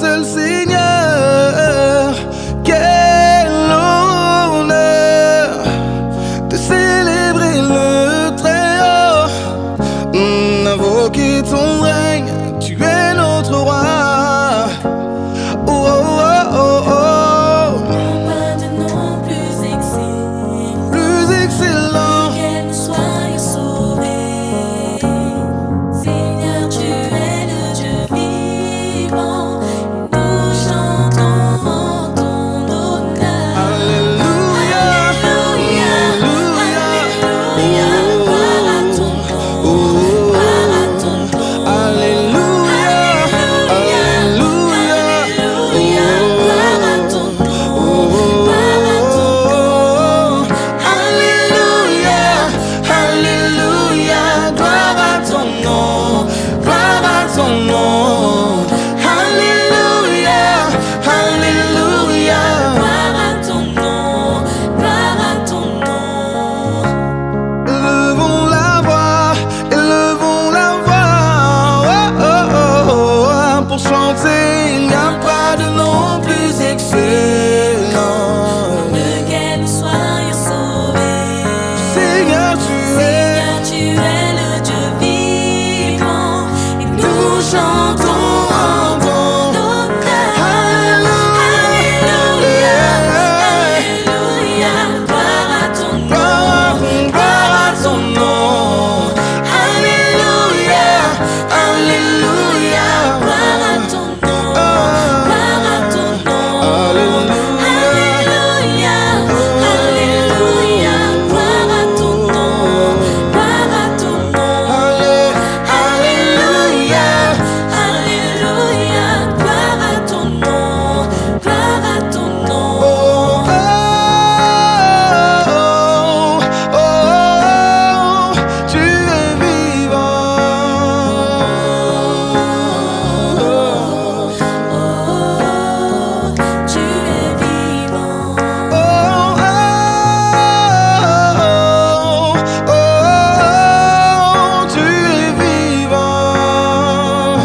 seul Seigneur. Quel honneur de célébrer le Très-Haut, invoquer ton règne, tu es notre roi. Oh, oh, oh, oh, oh. Pas de nom plus excellent, Plus excellent. que nous soyons sauvés. Seigneur, tu es le Dieu vivant, nous chantons en ton honneur. Alléluia, Alléluia, Alléluia, gloire à ton nom, gloire à ton nom. Alléluia, Alléluia, Alléluia, gloire à ton nom, gloire à ton nom. Alléluia, Alléluia, gloire à ton nom, gloire à ton nom. Alléluia, Alléluia. Gloire à ton nom, gloire à ton nom. Élevons la voix, élevons la voix, oh, oh, oh, oh, pour chanter, il n'y a pas de nom plus excellent. Lequel nous soyons sauvés. Seigneur, tu es, Seigneur, tu es le Dieu vivant, et nous chantons en ton honneur. Alléluia, Alléluia, gloire à ton nom, gloire à ton nom. Alléluia, Alléluia, gloire à ton nom, gloire à ton nom. Alléluia. Alléluia, Alléluia, gloire à ton nom, gloire à ton nom. Alléluia, Alléluia, gloire à ton nom, gloire à ton nom. oh, oh, oh, oh, tu es vivant. Tu es vivant. Oh, oh, oh, oh, tu es vivant.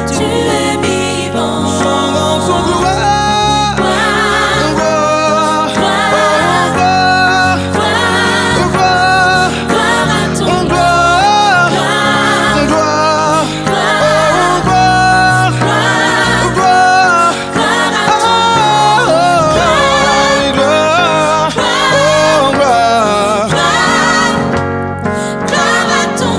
Tu es vivant. Chantons son gloire, gloire, Gloire, gloire à ton nom. gloire, gloire, gloire, gloire, Gloire à ton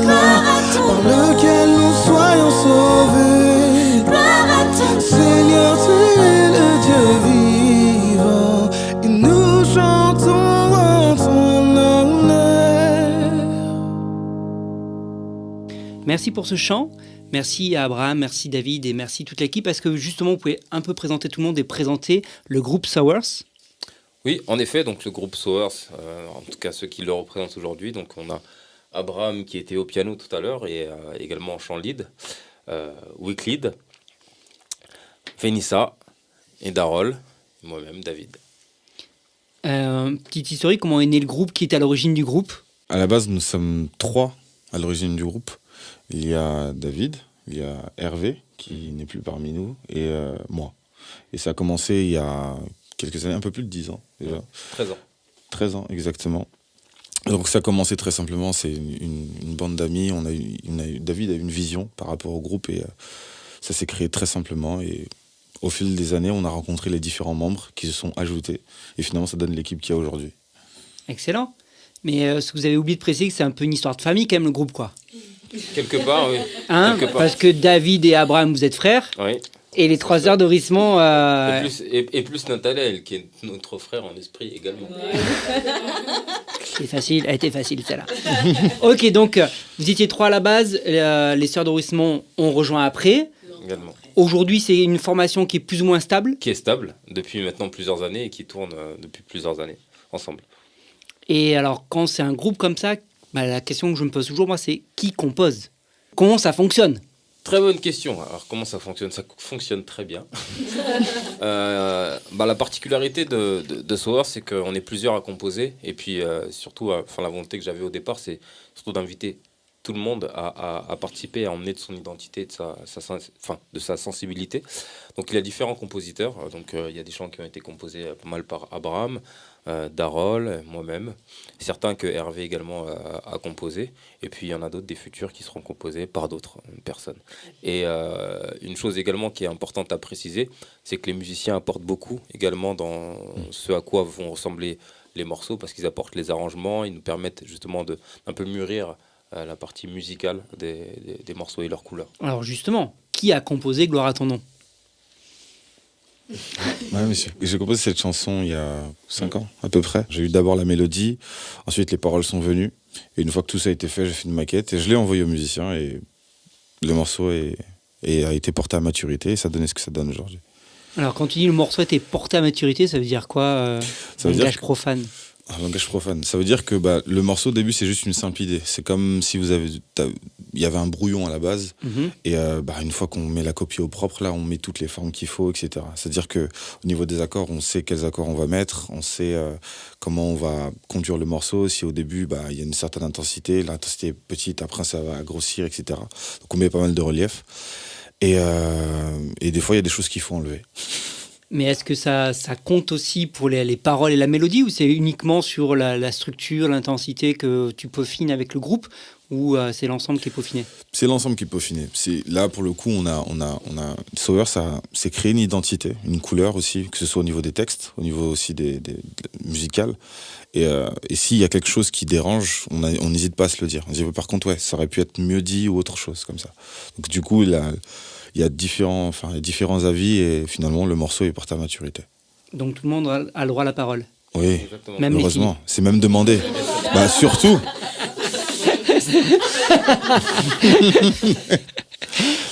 gloire à ton nom. Lequel nous soyons sauvés. Gloire à ton Seigneur, tu es le Dieu vivant, et nous chantons en ton honneur. Merci pour ce chant. Merci à Abraham, merci David et merci toute l'équipe. Est-ce que justement vous pouvez un peu présenter tout le monde et présenter le groupe Sowers? Oui, en effet, donc le groupe Sowers, en tout cas ceux qui le représentent aujourd'hui, donc on a Abraham qui était au piano tout à l'heure et également en chant lead, Wick lead, Venissa et Darol, et moi-même David. Petite historique, comment est né le groupe? Qui est à l'origine du groupe? À la base, nous sommes 3 à l'origine du groupe. Il y a David, il y a Hervé, qui n'est plus parmi nous, et moi. Et ça a commencé il y a quelques années, un peu plus de 10 ans déjà. 13 ans. 13 ans, exactement. Donc ça a commencé très simplement, c'est une bande d'amis. David a eu une vision par rapport au groupe et ça s'est créé très simplement. Et au fil des années, on a rencontré les différents membres qui se sont ajoutés. Et finalement, ça donne l'équipe qu'il y a aujourd'hui. Excellent. Mais ce que vous avez oublié de préciser, que c'est un peu une histoire de famille quand même, le groupe, quoi. Quelque part, oui. Hein, Quelque part. parce que David et Abraham, vous êtes frères. Oui. Et les 3 heures d'orissement... Et plus Nathanaël, qui est notre frère en esprit également. C'est facile, elle était facile celle-là. Ok, donc vous étiez 3 à la base, les sœurs d'Orissement ont rejoint après. Également. Aujourd'hui, c'est une formation qui est plus ou moins stable. Qui est stable depuis maintenant plusieurs années et qui tourne depuis plusieurs années ensemble. Et alors, quand c'est un groupe comme ça, bah, la question que je me pose toujours, moi, c'est qui compose? Comment ça fonctionne? Très bonne question. Alors, comment ça fonctionne? Ça fonctionne très bien. La particularité de Sower, c'est qu'on est plusieurs à composer. Et puis, surtout, la volonté que j'avais au départ, c'est surtout d'inviter tout le monde à participer, à emmener de son identité, de sa sensibilité. Donc, il y a différents compositeurs. Donc, il y a des chants qui ont été composés pas mal par Abraham, Darol, moi-même. Certains que Hervé également a composé. Et puis, il y en a d'autres, des futurs, qui seront composés par d'autres personnes. Et une chose également qui est importante à préciser, c'est que les musiciens apportent beaucoup également dans ce à quoi vont ressembler les morceaux, parce qu'ils apportent les arrangements, ils nous permettent justement d'un peu mûrir la partie musicale des morceaux et leurs couleurs. Alors justement, qui a composé Gloire à ton nom? Ouais, monsieur. J'ai composé cette chanson il y a 5 ans, à peu près. J'ai eu d'abord la mélodie, ensuite les paroles sont venues. Et une fois que tout ça a été fait, j'ai fait une maquette et je l'ai envoyé aux musiciens. Et le morceau a été porté à maturité et ça donnait ce que ça donne aujourd'hui. Alors quand tu dis le morceau a été porté à maturité, ça veut dire quoi Ça veut langage dire profane? Un langage profane. Ça veut dire que le morceau au début c'est juste une simple idée. C'est comme si il y avait un brouillon à la base et une fois qu'on met la copie au propre, là on met toutes les formes qu'il faut, etc. C'est-à-dire que au niveau des accords, on sait quels accords on va mettre, on sait comment on va conduire le morceau. Si au début il y a une certaine intensité, l'intensité est petite, après ça va grossir, etc. Donc on met pas mal de relief et des fois il y a des choses qu'il faut enlever. Mais est-ce que ça compte aussi pour les paroles et la mélodie, ou c'est uniquement sur la structure, l'intensité que tu peaufines avec le groupe, ou c'est l'ensemble qui est peaufiné? C'est l'ensemble qui est peaufiné. Là, pour le coup, Sower, ça s'est créé une identité, une couleur aussi, que ce soit au niveau des textes, au niveau aussi des musicales. Et s'il y a quelque chose qui dérange, on n'hésite pas à se le dire. On dit, par contre, ça aurait pu être mieux dit ou autre chose comme ça. Donc du coup, il y a différents avis et finalement, le morceau est porté à maturité. Donc tout le monde a le droit à la parole? Oui, Exactement. Même heureusement. C'est même demandé. Surtout.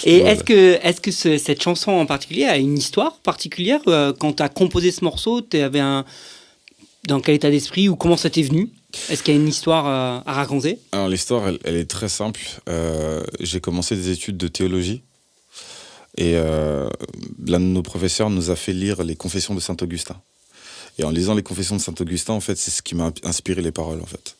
Et Voilà. est-ce que cette chanson en particulier a une histoire particulière? Quand tu as composé ce morceau, tu avais dans quel état d'esprit ou comment ça t'est venu? Est-ce qu'il y a une histoire à raconter? Alors l'histoire, elle est très simple. J'ai commencé des études de théologie et l'un de nos professeurs nous a fait lire les Confessions de Saint-Augustin. Et en lisant les Confessions de Saint-Augustin, en fait, c'est ce qui m'a inspiré les paroles, en fait.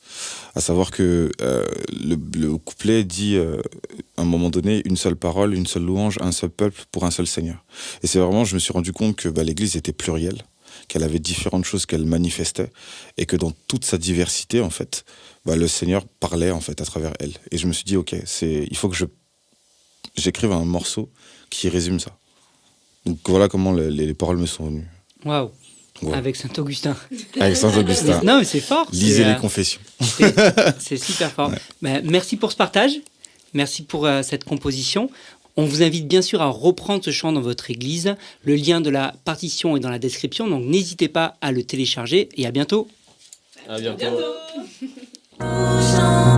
À savoir que le couplet dit, à un moment donné, une seule parole, une seule louange, un seul peuple pour un seul Seigneur. Et c'est vraiment, je me suis rendu compte que l'Église était plurielle, qu'elle avait différentes choses qu'elle manifestait, et que dans toute sa diversité, en fait, le Seigneur parlait, en fait, à travers elle. Et je me suis dit, ok, il faut que j'écrive un morceau qui résume ça. Donc voilà comment les paroles me sont venues. Waouh! Ouais. Avec Saint-Augustin. Avec Saint-Augustin. Non, mais c'est fort. Lisez les Confessions. C'est super fort. Merci pour ce partage. Merci pour cette composition. On vous invite bien sûr à reprendre ce chant dans votre église. Le lien de la partition est dans la description, donc n'hésitez pas à le télécharger et à bientôt. À bientôt. Nous chantons.